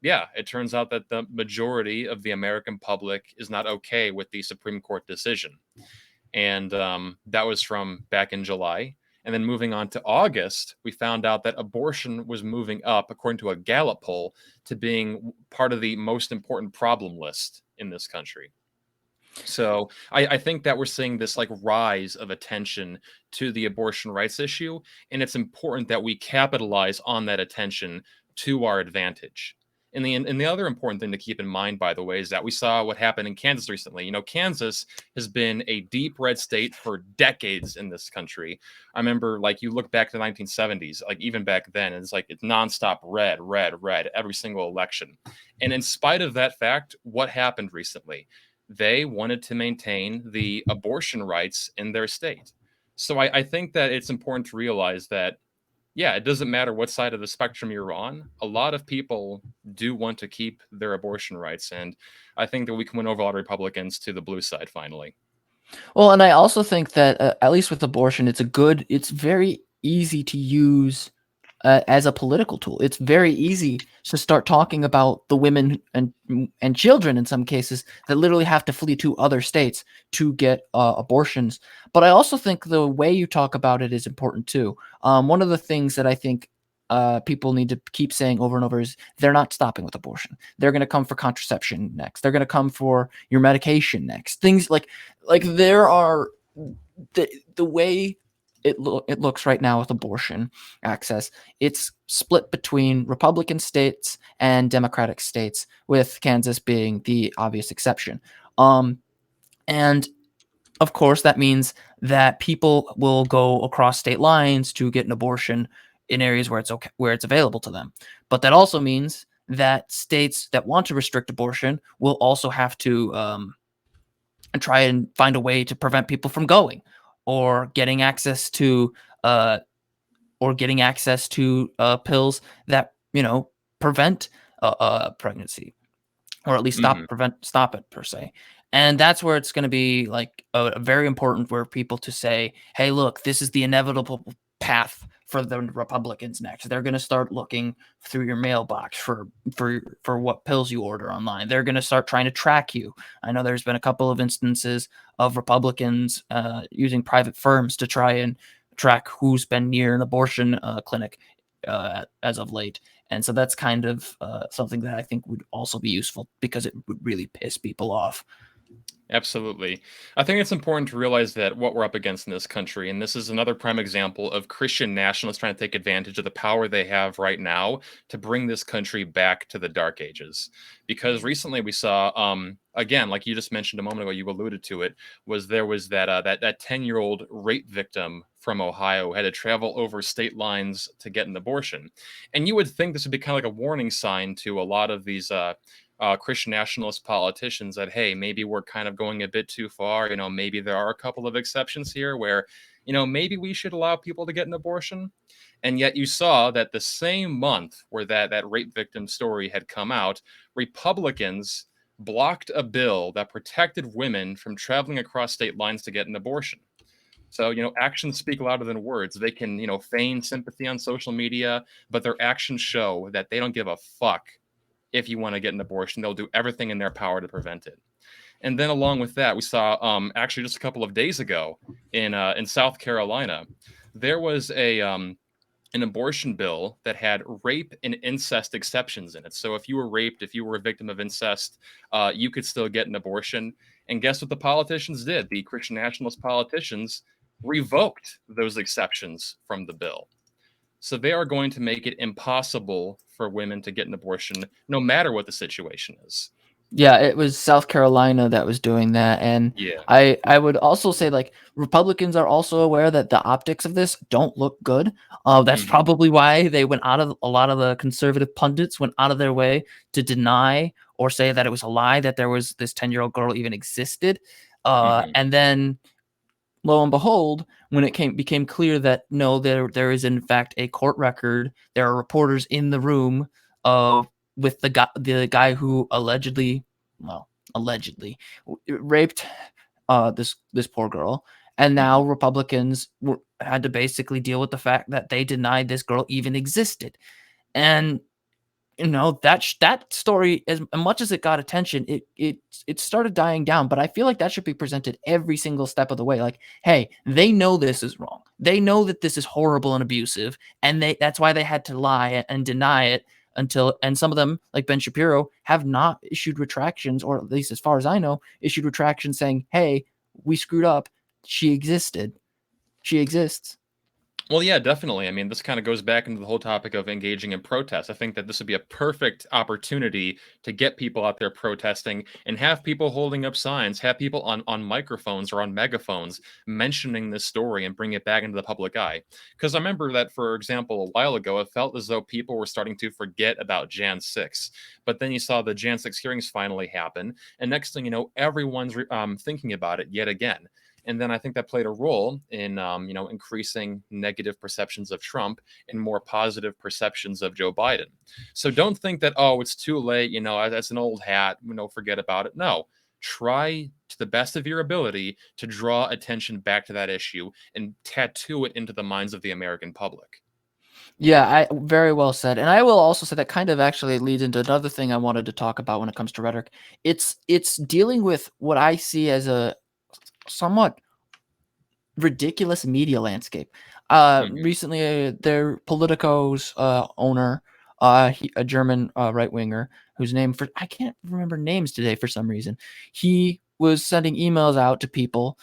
yeah, it turns out that the majority of the American public is not okay with the Supreme Court decision. And that was from back in July. And then moving on to August, we found out that abortion was moving up, according to a Gallup poll, to being part of the most important problem list in this country. So I think that we're seeing this like rise of attention to the abortion rights issue, and it's important that we capitalize on that attention to our advantage. And the other important thing to keep in mind, by the way, is that we saw what happened in Kansas recently. Kansas has been a deep red state for decades in this country. I remember, like, you look back to the 1970s, like even back then, it's nonstop red, red, red every single election. And in spite of that fact, what happened recently? They wanted to maintain the abortion rights in their state. So I think that it's important to realize that, yeah, it doesn't matter what side of the spectrum you're on. A lot of people do want to keep their abortion rights. And I think that we can win over a lot of Republicans to the blue side finally. Well, and I also think that at least with abortion, it's very easy to use as a political tool. It's very easy to start talking about the women and children in some cases that literally have to flee to other states to get abortions. But I also think the way you talk about it is important too. One of the things that I think people need to keep saying over and over is they're not stopping with abortion. They're going to come for contraception next. They're going to come for your medication next. Things like there are the way it looks right now with abortion access. It's split between Republican states and Democratic states, with Kansas being the obvious exception. And of course, that means that people will go across state lines to get an abortion in areas where it's okay, where it's available to them. But that also means that states that want to restrict abortion will also have to and try and find a way to prevent people from going or getting access to uh, pills that prevent pregnancy, or at least Hmm. stop it per se. And that's where it's going to be like a very important where people to say, hey, look, this is the inevitable path for the Republicans next. They're going to start looking through your mailbox for what pills you order online. They're going to start trying to track you. I know there's been a couple of instances of Republicans using private firms to try and track who's been near an abortion clinic as of late. And so that's kind of something that I think would also be useful because it would really piss people off. Absolutely. I think it's important to realize that what we're up against in this country, and this is another prime example of Christian nationalists trying to take advantage of the power they have right now to bring this country back to the dark ages. Because recently we saw, again, like you just mentioned a moment ago, you alluded to it, there was that 10-year-old rape victim from Ohio who had to travel over state lines to get an abortion. And you would think this would be kind of like a warning sign to a lot of these Christian nationalist politicians that, hey, maybe we're kind of going a bit too far. Maybe there are a couple of exceptions here where, maybe we should allow people to get an abortion. And yet you saw that the same month where that rape victim story had come out, Republicans blocked a bill that protected women from traveling across state lines to get an abortion. So, actions speak louder than words. They can, feign sympathy on social media, but their actions show that they don't give a fuck if you want to get an abortion. They'll do everything in their power to prevent it. And then along with that, we saw actually just a couple of days ago in South Carolina, there was an abortion bill that had rape and incest exceptions in it. So if you were raped, if you were a victim of incest, you could still get an abortion. And guess what the politicians did? The Christian nationalist politicians revoked those exceptions from the bill. So they are going to make it impossible for women to get an abortion, no matter what the situation is. Yeah, it was South Carolina that was doing that, and Yeah. I would also say like Republicans are also aware that the optics of this don't look good. That's Hmm. probably why they went out of a lot of the conservative pundits went out of their way to deny or say that it was a lie that there was this 10-year-old girl even existed. Hmm. And then lo and behold, when it became clear that no, there is in fact a court record, there are reporters in the room with the guy who allegedly raped this poor girl, and now Hmm. Republicans had to basically deal with the fact that they denied this girl even existed. And that story, as much as it got attention, it started dying down. But I feel like that should be presented every single step of the way. Like, hey, they know this is wrong. They know that this is horrible and abusive, and that's why they had to lie and deny it until. And some of them, like Ben Shapiro, have not issued retractions, or at least as far as I know, issued retractions saying, "Hey, we screwed up. She existed. She exists." Well, yeah, definitely. I mean, this kind of goes back into the whole topic of engaging in protest. I think that this would be a perfect opportunity to get people out there protesting and have people holding up signs, have people on microphones or on megaphones mentioning this story and bring it back into the public eye. Because I remember that, for example, a while ago, it felt as though people were starting to forget about Jan 6. But then you saw the Jan 6 hearings finally happen. And next thing you know, everyone's thinking about it yet again. And then I think that played a role in, increasing negative perceptions of Trump and more positive perceptions of Joe Biden. So don't think that, oh, it's too late, that's an old hat, forget about it. No, try to the best of your ability to draw attention back to that issue and tattoo it into the minds of the American public. Yeah, I very well said. And I will also say that kind of actually leads into another thing I wanted to talk about when it comes to rhetoric. It's dealing with what I see as a somewhat ridiculous media landscape. Hmm. Recently, their Politico's owner, a German right winger, whose name for I can't remember names today for some reason. He was sending emails out to people,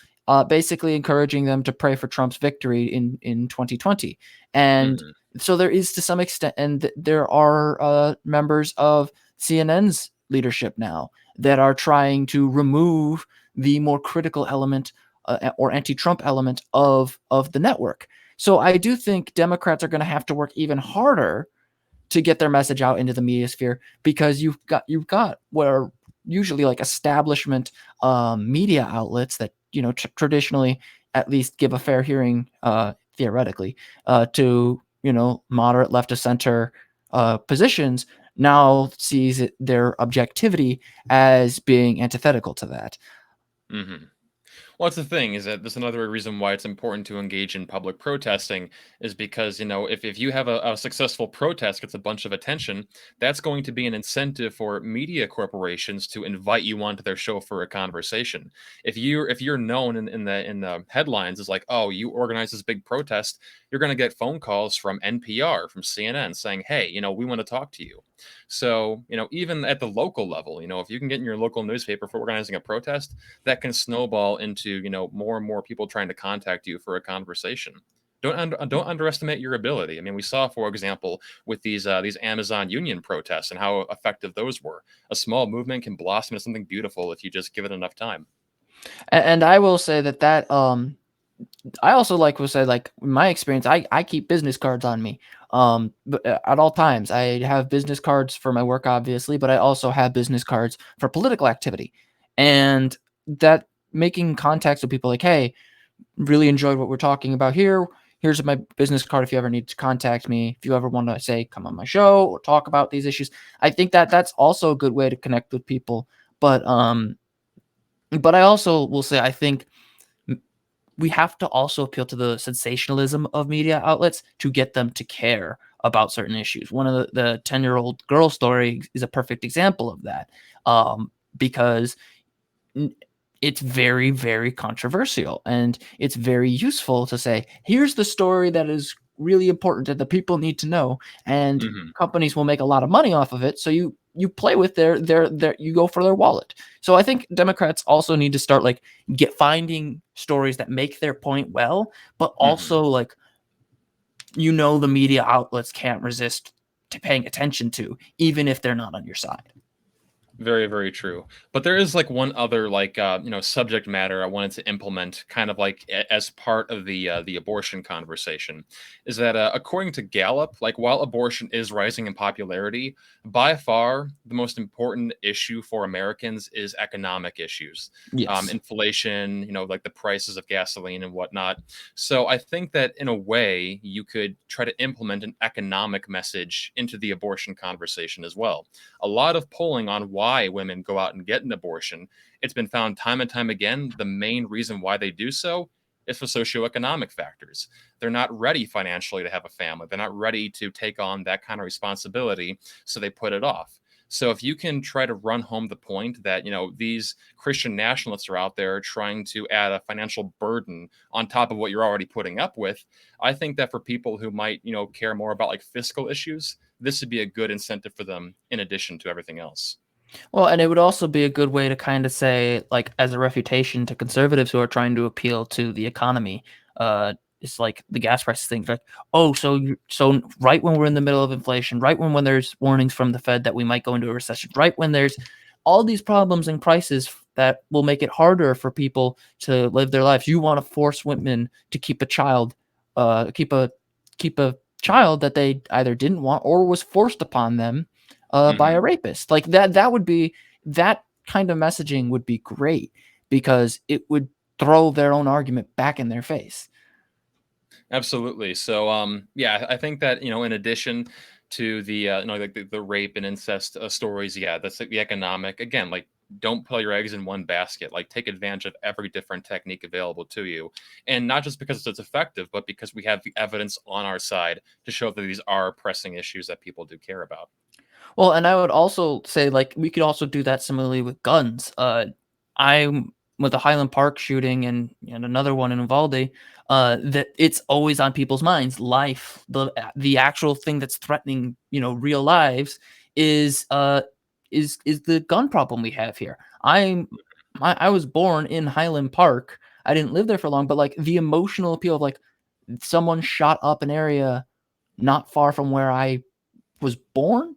basically encouraging them to pray for Trump's victory in 2020, and Hmm. so there is to some extent, and there are members of CNN's leadership now that are trying to remove the more critical element or anti-Trump element of the network. So I do think Democrats are going to have to work even harder to get their message out into the media sphere, because you've got what are usually like establishment media outlets that traditionally at least give a fair hearing, theoretically, to moderate left of center positions, now sees their objectivity as being antithetical to that. Hmm. Well, that's the thing is that there's another reason why it's important to engage in public protesting is because, if you have a successful protest gets a bunch of attention, that's going to be an incentive for media corporations to invite you onto their show for a conversation. If you're known in the headlines as like, oh, you organized this big protest, you're going to get phone calls from NPR, from CNN saying, hey, we want to talk to you. So, even at the local level, if you can get in your local newspaper for organizing a protest, that can snowball into more and more people trying to contact you for a conversation. Don't underestimate your ability. I mean, we saw, for example, with these Amazon union protests and how effective those were. A small movement can blossom into something beautiful if you just give it enough time. And I will say that I also like will say, like, in my experience, I keep business cards on me. But at all times, I have business cards for my work, obviously, but I also have business cards for political activity, and that making contacts with people like, hey, really enjoyed what we're talking about here. Here's my business card if you ever need to contact me. If you ever want to say come on my show or talk about these issues, I think that that's also a good way to connect with people. But I also will say I think we have to also appeal to the sensationalism of media outlets to get them to care about certain issues. One of the 10-year-old girl story is a perfect example of that, because n- it's very, very controversial, and it's very useful to say, here's the story that is really important that the people need to know, and Hmm. companies will make a lot of money off of it. So you play with their you go for their wallet. So I think Democrats also need to start like get finding stories that make their point well, but Hmm. also like the media outlets can't resist to paying attention to, even if they're not on your side. Very, very true. But there is like one other like subject matter I wanted to implement, kind of like as part of the abortion conversation, is that according to Gallup, like while abortion is rising in popularity, by far the most important issue for Americans is economic issues, Yes. inflation, like the prices of gasoline and whatnot. So I think that in a way you could try to implement an economic message into the abortion conversation as well. A lot of polling on why women go out and get an abortion, it's been found time and time again the main reason why they do so is for socioeconomic factors. They're not ready financially to have a family. They're not ready to take on that kind of responsibility, so they put it off. So if you can try to run home the point that, these Christian nationalists are out there trying to add a financial burden on top of what you're already putting up with, I think that for people who might, care more about like fiscal issues, this would be a good incentive for them in addition to everything else. Well, and it would also be a good way to kind of say, like, as a refutation to conservatives who are trying to appeal to the economy, uh, is like the gas prices thing. Like, oh, so right when we're in the middle of inflation, right when there's warnings from the Fed that we might go into a recession, right when there's all these problems and crises that will make it harder for people to live their lives, you want to force women to keep a child, keep a child that they either didn't want or was forced upon them by a Mhm. rapist. Like that would be that kind of messaging would be great because it would throw their own argument back in their face. Absolutely. So, yeah, I think that in addition to the like the rape and incest stories, yeah, that's like the economic. Again, like don't put all your eggs in one basket. Like take advantage of every different technique available to you, and not just because it's effective, but because we have the evidence on our side to show that these are pressing issues that people do care about. Well, and I would also say, like, we could also do that similarly with guns. I'm with the Highland Park shooting and another one in Uvalde. That it's always on people's minds. Life, the actual thing that's threatening, real lives, is is the gun problem we have here. I was born in Highland Park. I didn't live there for long, but like the emotional appeal of like someone shot up an area not far from where I was born,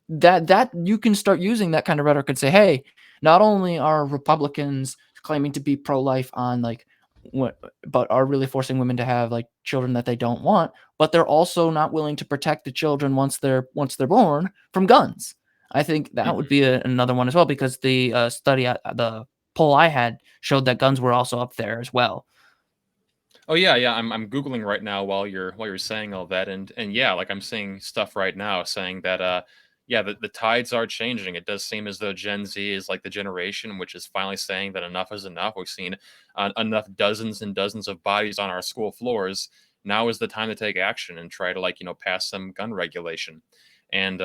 that you can start using that kind of rhetoric and say, hey, not only are Republicans claiming to be pro-life on like what, but are really forcing women to have like children that they don't want, but they're also not willing to protect the children once they're born from guns. I think that would Mhm. be another one as well because the the poll I had showed that guns were also up there as well. Oh yeah, yeah. I'm googling right now while you're saying all that, and yeah, like I'm seeing stuff right now saying that yeah, the tides are changing. It does seem as though Gen Z is like the generation which is finally saying that enough is enough. We've seen enough dozens and dozens of bodies on our school floors. Now is the time to take action and try to like pass some gun regulation. And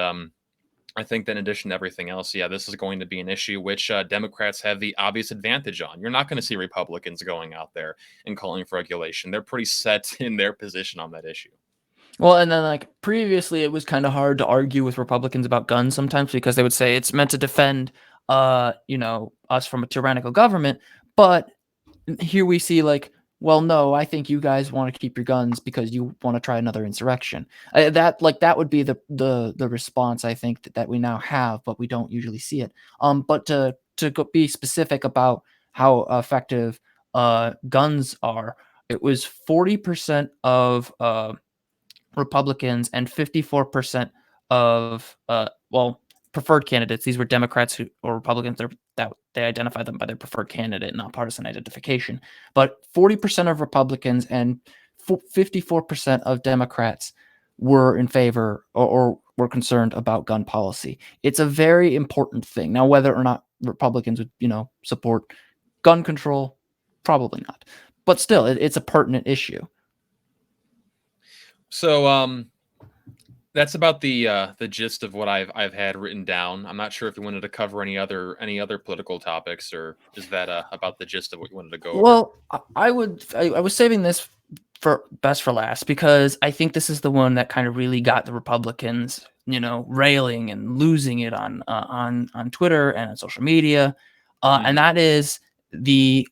I think that in addition to everything else, yeah, this is going to be an issue which Democrats have the obvious advantage on. You're not going to see Republicans going out there and calling for regulation. They're pretty set in their position on that issue. Well, and then like previously it was kind of hard to argue with Republicans about guns sometimes because they would say it's meant to defend us from a tyrannical government, but here we see like, well, no, I think you guys want to keep your guns because you want to try another insurrection. That would be the response I think that we now have, but we don't usually see it. But be specific about how effective guns are, it was 40% of Republicans and 54% of preferred candidates. These were Democrats or Republicans that they identify them by their preferred candidate, not partisan identification. But 40% of Republicans and 54% of Democrats were in favor or were concerned about gun policy. It's a very important thing. Now, whether or not Republicans would, support gun control, probably not. But still, it's a pertinent issue. So that's about the gist of what I've had written down. I'm not sure if you wanted to cover any other political topics, or is that about the gist of what you wanted to go over? Well, I was saving this for best for last because I think this is the one that kind of really got the Republicans, railing and losing it on Twitter and on social media, and Hmm. that is the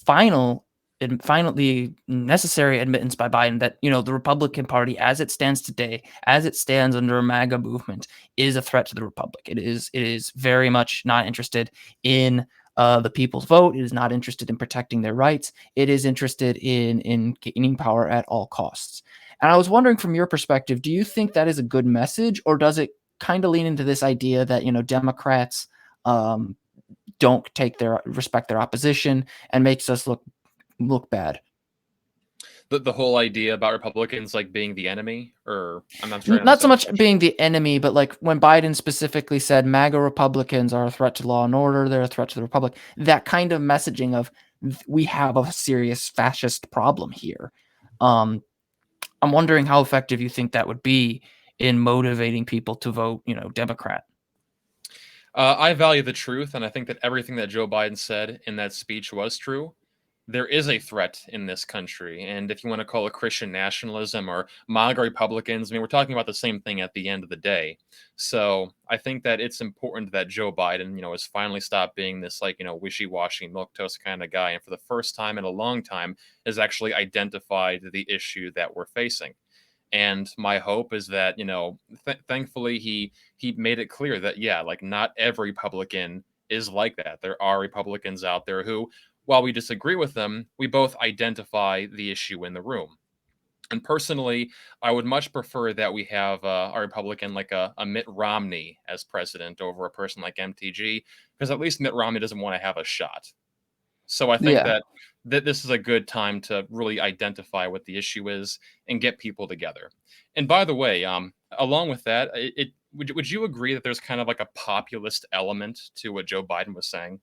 finally necessary admittance by Biden that the Republican Party, as it stands today, as it stands under a MAGA movement, is a threat to the republic. It is very much not interested in the people's vote. It is not interested in protecting their rights. It is interested in gaining power at all costs. And I was wondering, from your perspective, do you think that is a good message, or does it kind of lean into this idea that Democrats um, don't respect their opposition and makes us look bad? The whole idea about Republicans like being the enemy, or I'm trying to Not so understand the much question. being the enemy, but like when Biden specifically said MAGA Republicans are a threat to law and order, they're a threat to the republic. That kind of messaging of we have a serious fascist problem here. Um, I'm wondering how effective you think that would be in motivating people to vote, Democrat. I value the truth, and I think that everything that Joe Biden said in that speech was true. there is a threat in this country. And if you want to call it Christian nationalism or MAGA Republicans, I mean, we're talking about the same thing at the end of the day. So I think that it's important that Joe Biden, has finally stopped being this like, wishy-washy milquetoast kind of guy. And for the first time in a long time has actually identified the issue that we're facing. And my hope is that, thankfully he made it clear that, yeah, like not every Republican is like that. There are Republicans out there who, while we disagree with them, we both identify the issue in the room. And personally, I would much prefer that we have a Republican like a Mitt Romney as president over a person like MTG, because at least Mitt Romney doesn't want to have a shot. So I think Yeah. that this is a good time to really identify what the issue is and get people together. And by the way, along with that, would you agree that there's kind of like a populist element to what Joe Biden was saying?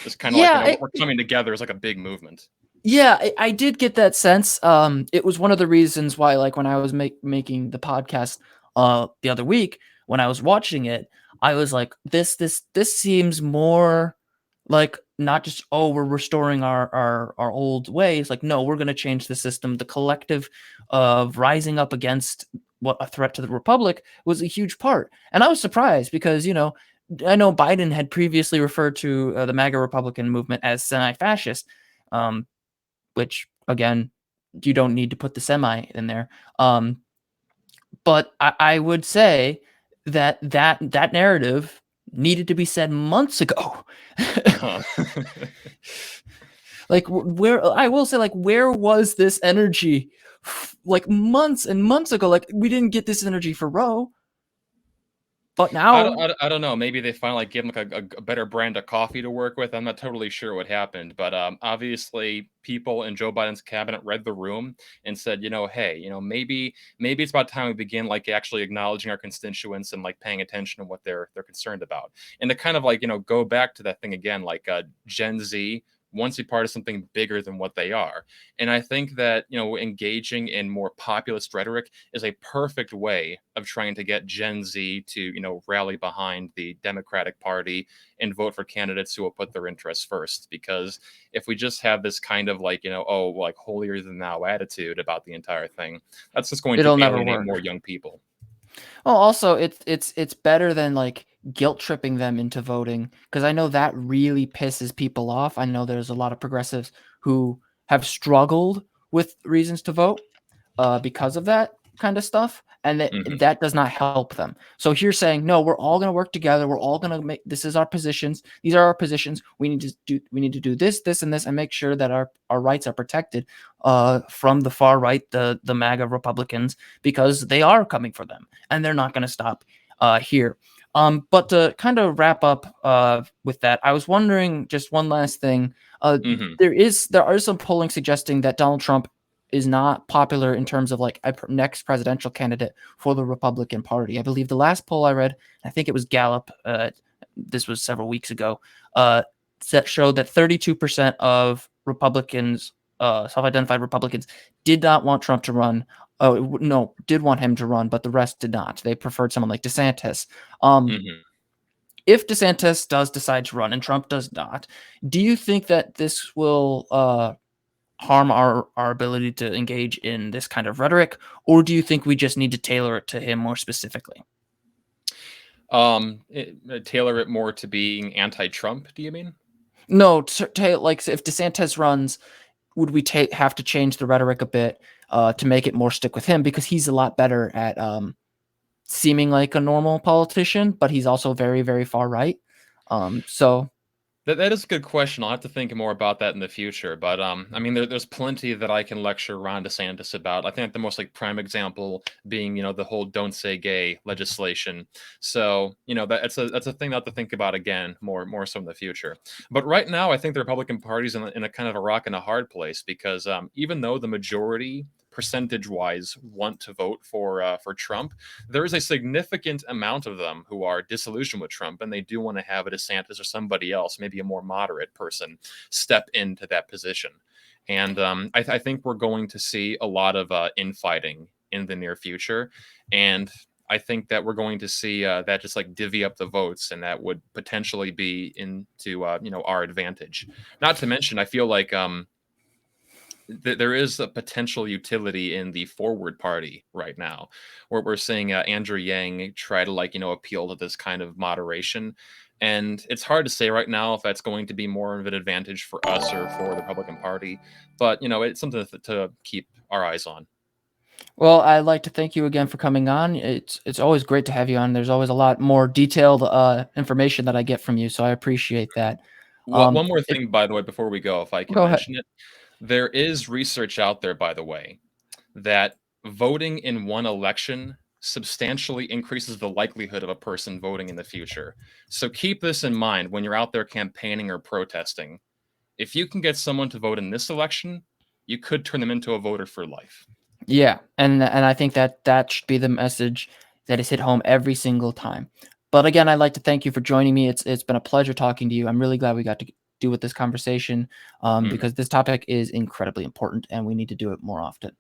It's kind of like, Yeah, we're coming together as like a big movement. yeah, I did get that sense. It was one of the reasons why, like, when I was making the podcast the other week, when I was watching it, I was like, this seems more like not just, oh, we're restoring our old ways. Like, no, we're going to change the system. The collective of rising up against what a threat to the republic was a huge part, and I was surprised because I know Biden had previously referred to the MAGA Republican movement as semi-fascist. Um, which again, you don't need to put the semi in there. But I would say that narrative needed to be said months ago. Uh-huh. Like where I will say, like, where was this energy like months and months ago? Like we didn't get this energy for Roe, but now I don't know. Maybe they finally like, gave him like a better brand of coffee to work with. I'm not totally sure what happened, but obviously people in Joe Biden's cabinet read the room and said, hey, maybe it's about time we begin like actually acknowledging our constituents and like paying attention to what they're concerned about, and to kind of like go back to that thing again, like Gen Z wants to be part of something bigger than what they are. And I think that engaging in more populist rhetoric is a perfect way of trying to get Gen Z to, rally behind the Democratic Party and vote for candidates who will put their interests first. Because if we just have this kind of like, oh, like holier than thou attitude about the entire thing, that's just going to it'll never alienate work. more young people. Well, also it's better than like guilt tripping them into voting, because I know that really pisses people off. I know there's a lot of progressives who have struggled with reasons to vote because of that kind of stuff, and Hmm. that does not help them. So here saying, no, we're all going to work together. We're all going to make this is our positions. These are our positions. We need to do this, and this, and make sure that our rights are protected from the far right, the MAGA Republicans, because they are coming for them, and they're not going to stop here. But to kind of wrap up with that, I was wondering just one last thing. Hmm. There are some polling suggesting that Donald Trump is not popular in terms of like a next presidential candidate for the Republican Party. I believe the last poll I read, I think it was Gallup, this was several weeks ago, that showed that 32% of Republicans, self-identified Republicans, did not want Trump to run. Oh no, did want him to run, but the rest did not. They preferred someone like DeSantis. Hmm. If DeSantis does decide to run and Trump does not, do you think that this will harm our ability to engage in this kind of rhetoric, or do you think we just need to tailor it to him more specifically? Tailor it more to being anti-Trump, do you mean? No, like if DeSantis runs, would we have to change the rhetoric a bit to make it more stick with him, because he's a lot better at seeming like a normal politician, but he's also very, very far right. So That is a good question. I'll have to think more about that in the future. But I mean, there's plenty that I can lecture Ron DeSantis about. I think the most like prime example being, the whole "Don't Say Gay" legislation. So that's a thing that I have to think about again, more so in the future. But right now, I think the Republican Party's in a kind of a rock and a hard place, because even though the majority percentage wise want to vote for Trump, there is a significant amount of them who are disillusioned with Trump, and they do want to have a DeSantis or somebody else, maybe a more moderate person, step into that position. And I think we're going to see a lot of infighting in the near future. And I think that we're going to see that just like divvy up the votes, and that would potentially be into our advantage. Not to mention, I feel like there is a potential utility in the forward party right now, where we're seeing Andrew Yang try to appeal to this kind of moderation, and it's hard to say right now if that's going to be more of an advantage for us or for the Republican Party, but it's something to keep our eyes on. Well, I'd like to thank you again for coming on. It's always great to have you on. There's always a lot more detailed information that I get from you, so I appreciate that. One more If thing, by the way, before we go, if I can Go ahead. mention it, there is research out there, by the way, that voting in one election substantially increases the likelihood of a person voting in the future. So keep this in mind when you're out there campaigning or protesting. If you can get someone to vote in this election, you could turn them into a voter for life. Yeah, and I think that that should be the message that is hit home every single time. But again, I'd like to thank you for joining me. It's been a pleasure talking to you. I'm really glad we got to do with this conversation Mhm. because this topic is incredibly important and we need to do it more often.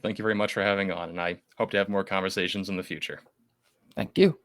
Thank you very much for having on, and I hope to have more conversations in the future. Thank you.